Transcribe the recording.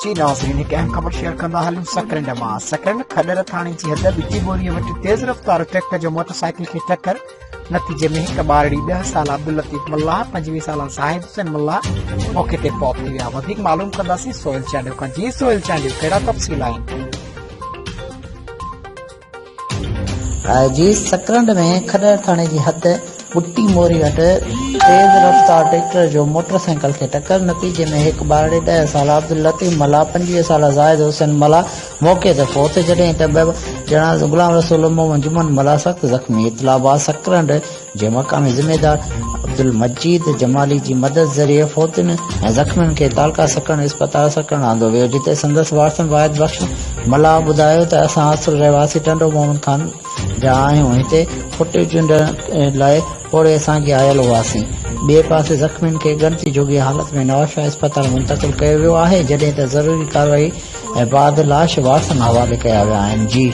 जी नाज़रीन, हिकु अहम ख़बर शेयर कंदा हलूं सक़रंड मां। सक़रंड खॾर थाणे जी हद बिची बोरीअ वटि तेज़ रफ़्तार ट्रैक्टर जो मोटरसाइकिल खे टक्कर। नतीजे में हिकु ॿाड़ी 10 साल अब्दुल्लतीफ मलाह, 25 साल ज़ाहिद हुसैन मलाह मौक़े ते फौत थी विया। वधीक मालूम कंदासीं सोहेल चांडियो खां। जी सोहेल चांडियो, कहिड़ा तफ़सील आहिनि? जी सक़रंड में खॾर थाणे जी हद बुटी मोरी वटि तेज़ रफ़्तार ट्रैक्टर जो मोटरसाइकिल खे टक्कर। नतीजे में हिकु ॿारड़े 10 साल अब्दुल्लतीफ मलाह, 25 साल ज़ाहिद हुसैन मलाह मौक़े ते फ़ौत, जॾहिं त ॿ ॼणा गुलाम रसूल मोहम्मद जुमन मलाह सख़्त ज़ख़्मी। इतलाबात सक़रंड जे मक़ामी ज़िम्मेदार अब्दुल मजीद जमाली जी मदद ज़रिए फ़ौतुनि ऐं ज़ख़्मियुनि खे तालका सक़रंड इस्पताल सक़रंड आंदो वियो, जिते संदसि वारसनि वाहिद बख़्श मलाह ॿुधायो त असां असुल रहवासी टंडो मोहम्मद खान जा आहियूं। हिते फुटे चूंडण लाइ पोड़े असांखे आयल हुआसीं। ॿिए पासे ज़ख़्मियुनि खे ॻणती जोगी हालत में नवाज़ इस्पताल मुंतक़िल कयो वियो आहे, जॾहिं त ज़रूरी कार्रवाई ऐं बाद लाश वारसनि हवाले कया विया आहिनि। जी